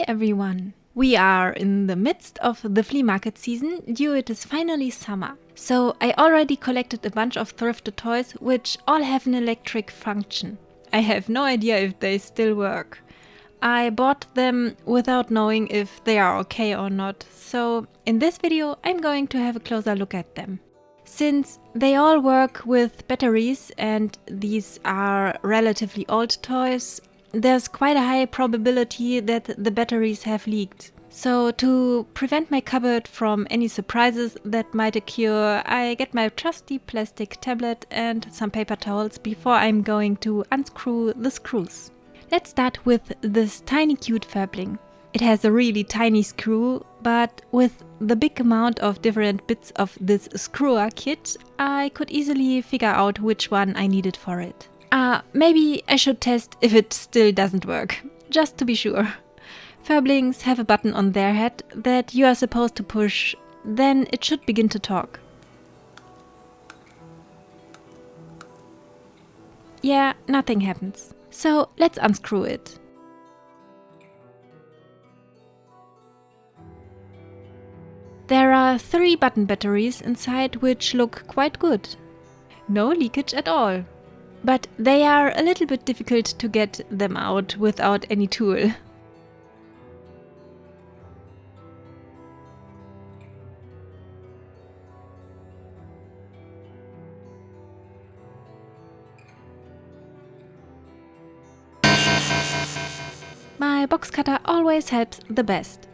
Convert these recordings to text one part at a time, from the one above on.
Hi everyone! We are in the midst of the flea market season due it is finally summer. So I already collected a bunch of thrifted toys which all have an electric function. I have no idea if they still work. I bought them without knowing if they are okay or not, so in this video I'm going to have a closer look at them. Since they all work with batteries and these are relatively old toys, there's quite a high probability that the batteries have leaked. So to prevent my cupboard from any surprises that might occur, I get my trusty plastic tablet and some paper towels before I'm going to unscrew the screws. Let's start with this tiny cute Furbling. It has a really tiny screw, but with the big amount of different bits of this screwer kit, I could easily figure out which one I needed for it. Maybe I should test if it still doesn't work, just to be sure. Furblings have a button on their head that you are supposed to push, then it should begin to talk. Yeah, nothing happens. So let's unscrew it. There are 3 button batteries inside which look quite good. No leakage at all. But they are a little bit difficult to get them out without any tool. My box cutter always helps the best.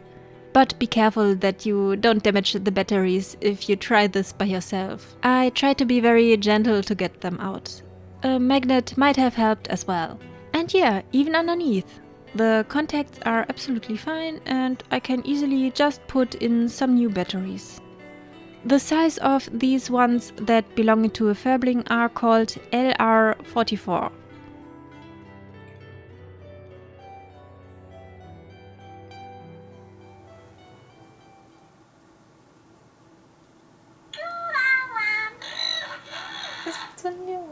But be careful that you don't damage the batteries if you try this by yourself. I try to be very gentle to get them out. A magnet might have helped as well. And yeah, even underneath. The contacts are absolutely fine and I can easily just put in some new batteries. The size of these ones that belong to a Furbling are called LR44. Das funktioniert.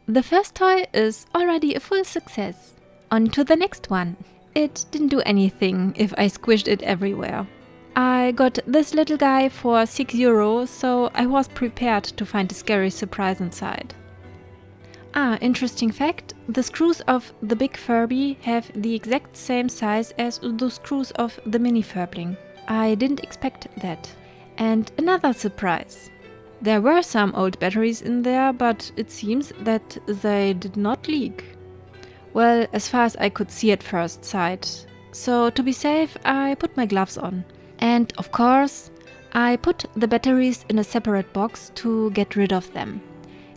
The first toy is already a full success. On to the next one. It didn't do anything if I squished it everywhere. I got this little guy for €6, so I was prepared to find a scary surprise inside. Interesting fact, the screws of the big Furby have the exact same size as the screws of the mini Furbling. I didn't expect that. And another surprise. There were some old batteries in there, but it seems that they did not leak. Well, as far as I could see at first sight. So to be safe, I put my gloves on. And of course, I put the batteries in a separate box to get rid of them.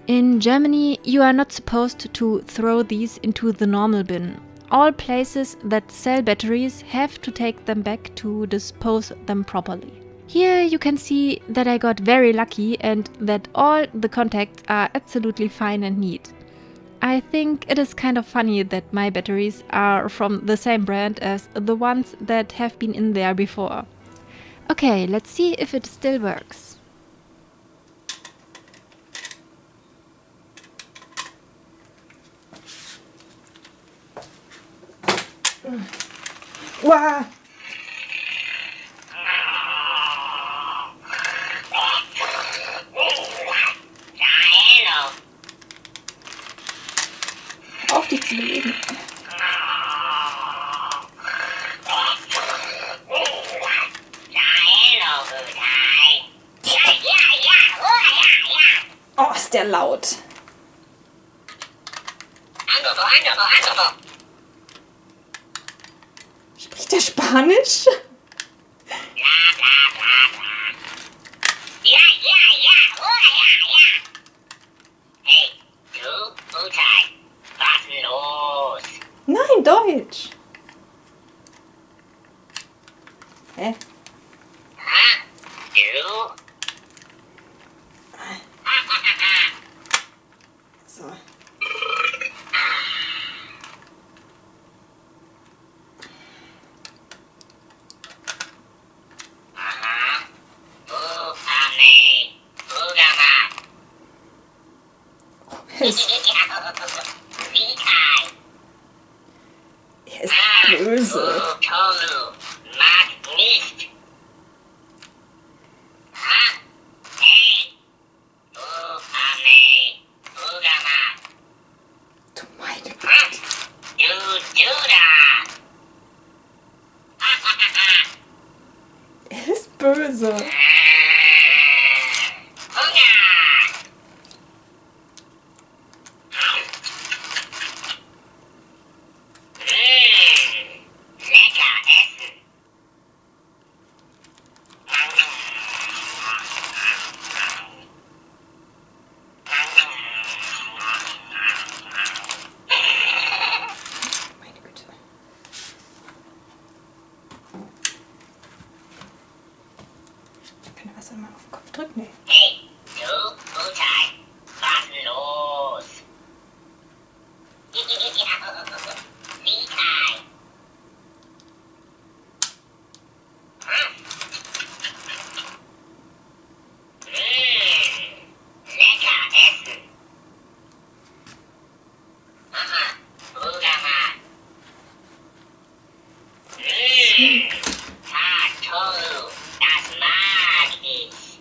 In Germany, you are not supposed to throw these into the normal bin. All places that sell batteries have to take them back to dispose them properly. Here you can see that I got very lucky and that all the contacts are absolutely fine and neat. I think it is kind of funny that my batteries are from the same brand as the ones that have been in there before. Okay, let's see if it still works. Wow. Auf dich zu bewegen. Oh, ist der laut. Spricht der Spanisch? Nein, Deutsch. Hä? So. Er ist böse. Du meine Güte. Er ist böse. Meine Güte. Kann er was mal auf den Kopf drücken? Nee. Hey, du, Gutai, was los? Vitai. Lecker essen. Bugamat. Toru, das mag ich.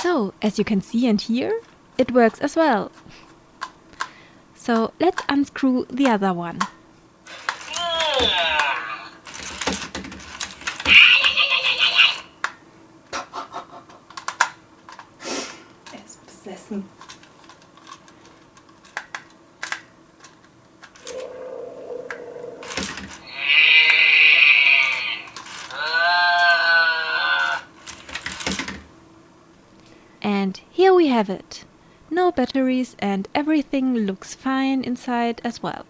So, as you can see and hear, it works as well. So let's unscrew the other one. Er ist besessen. And here we have it. No batteries and everything looks fine inside as well.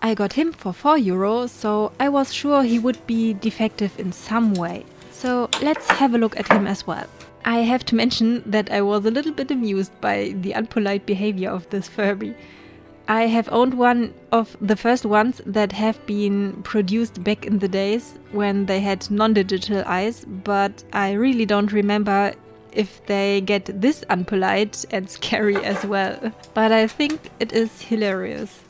I got him for €4, so I was sure he would be defective in some way. So let's have a look at him as well. I have to mention that I was a little bit amused by the unpolite behavior of this Furby. I have owned one of the first ones that have been produced back in the days when they had non-digital eyes, but I really don't remember if they get this unpolite and scary as well. But I think it is hilarious.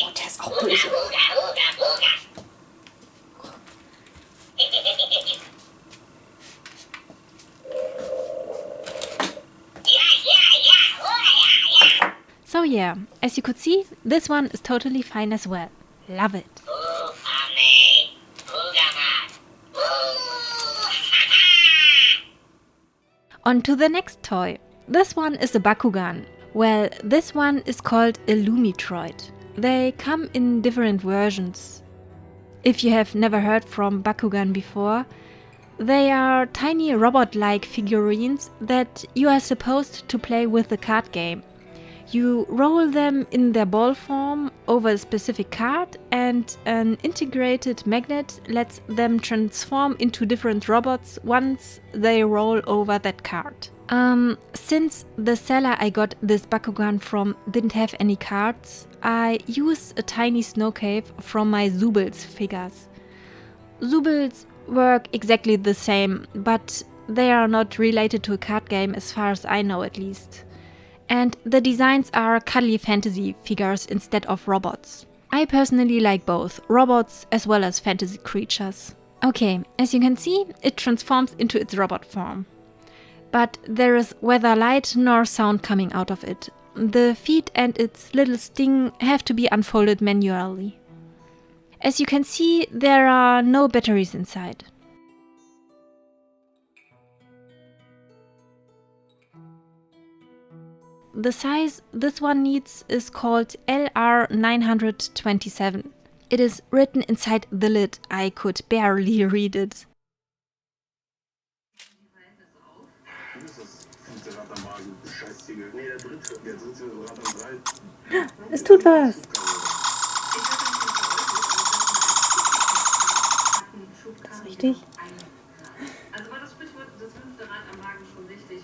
Oh, der ist auch böse. So yeah, as you could see, this one is totally fine as well. Love it. On to the next toy. This one is a Bakugan. Well, this one is called a Lumitroid. They come in different versions. If you have never heard from Bakugan before, they are tiny robot-like figurines that you are supposed to play with the card game. You roll them in their ball form over a specific card, and an integrated magnet lets them transform into different robots once they roll over that card. Since the seller I got this Bakugan from didn't have any cards, I use a tiny snow cave from my Zubils figures. Zubils work exactly the same, but they are not related to a card game as far as I know at least. And the designs are cuddly fantasy figures instead of robots. I personally like both, robots as well as fantasy creatures. Okay, as you can see, it transforms into its robot form. But there is neither light nor sound coming out of it. The feet and its little sting have to be unfolded manually. As you can see, there are no batteries inside. The size this one needs is called LR927. It is written inside the lid. I could barely read it. Es tut was. Das ist richtig. Also war das Sprichwort das fünfte Rad am Wagen schon richtig?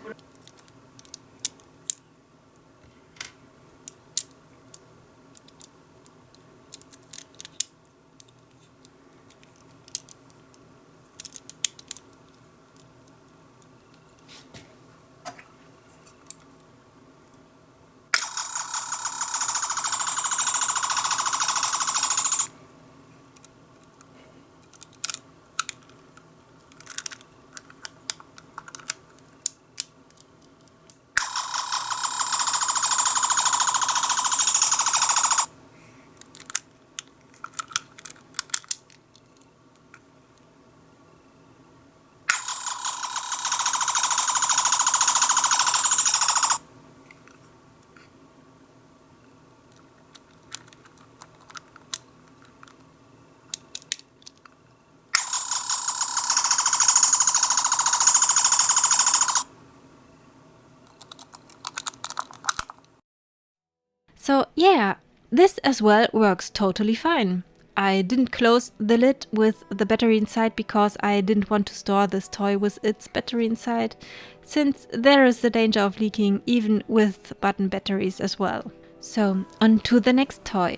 So yeah, this as well works totally fine. I didn't close the lid with the battery inside because I didn't want to store this toy with its battery inside, since there is the danger of leaking even with button batteries as well. So on to the next toy.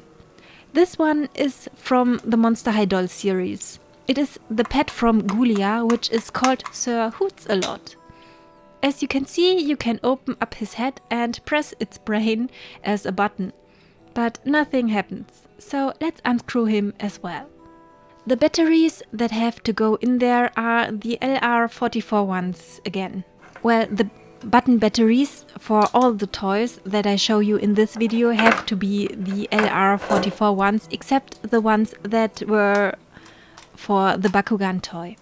This one is from the Monster High Doll series. It is the pet from Ghoulia, which is called Sir Hoots-a-Lot. As you can see, you can open up his head and press its brain as a button. But nothing happens, so let's unscrew him as well. The batteries that have to go in there are the LR44 ones again. Well, the button batteries for all the toys that I show you in this video have to be the LR44 ones, except the ones that were for the Bakugan toy.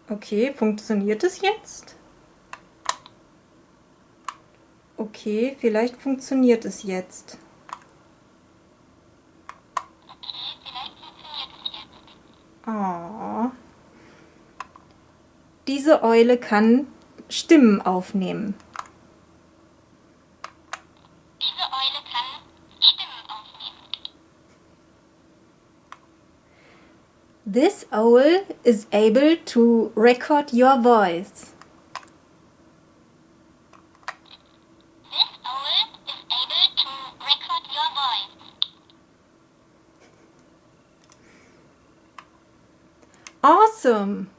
Okay, funktioniert es jetzt? Okay, vielleicht funktioniert es jetzt. Oh. Diese Eule kann Stimmen aufnehmen. This owl is able to record your voice. This owl is able to record your voice. Awesome!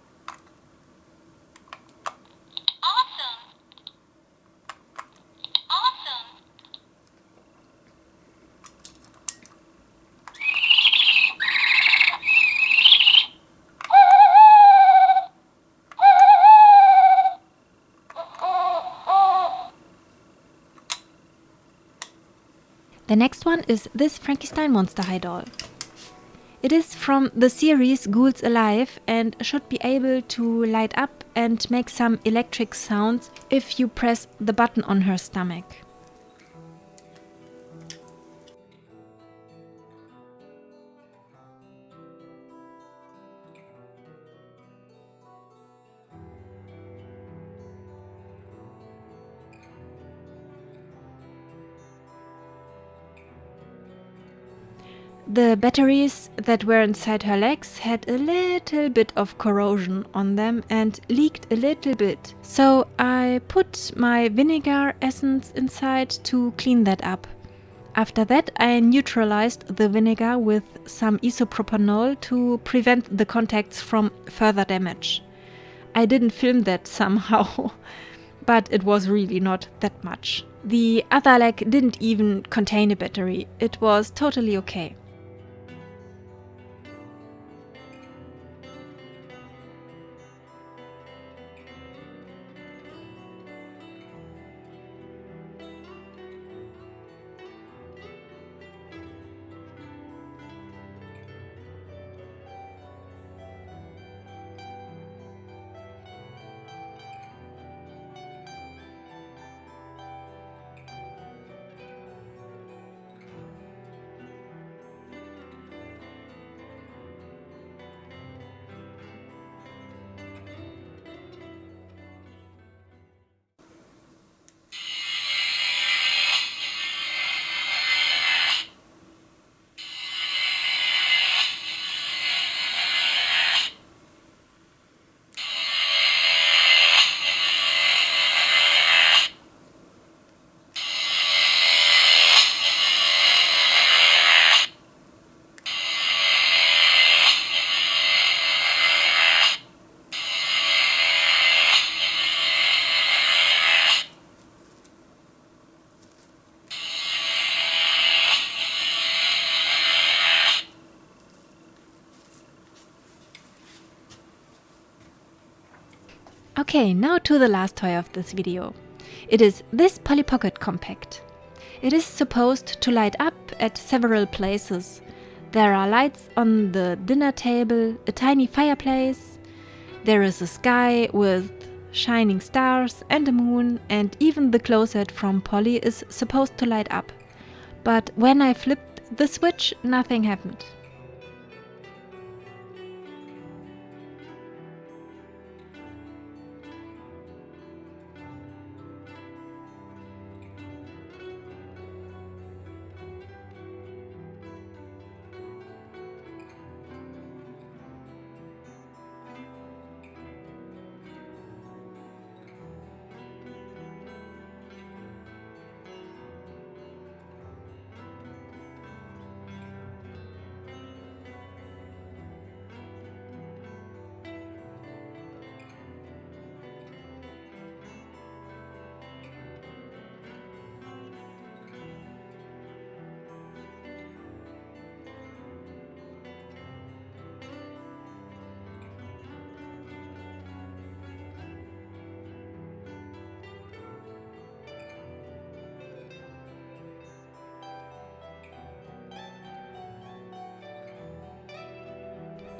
Awesome. Awesome. The next one is this Frankenstein Monster High doll. It is from the series Ghouls Alive and should be able to light up and make some electric sounds if you press the button on her stomach. The batteries that were inside her legs had a little bit of corrosion on them and leaked a little bit. So I put my vinegar essence inside to clean that up. After that, I neutralized the vinegar with some isopropanol to prevent the contacts from further damage. I didn't film that somehow, but it was really not that much. The other leg didn't even contain a battery. It was totally okay. Okay, now to the last toy of this video. It is this Polly Pocket Compact. It is supposed to light up at several places. There are lights on the dinner table, a tiny fireplace, there is a sky with shining stars and a moon, and even the closet from Polly is supposed to light up. But when I flipped the switch, nothing happened.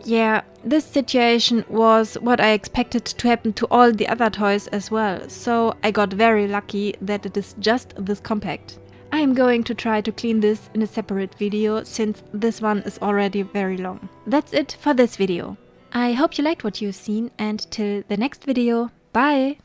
Yeah, this situation was what I expected to happen to all the other toys as well, so I got very lucky that it is just this compact. I am going to try to clean this in a separate video since this one is already very long. That's it for this video. I hope you liked what you've seen, and till the next video, bye!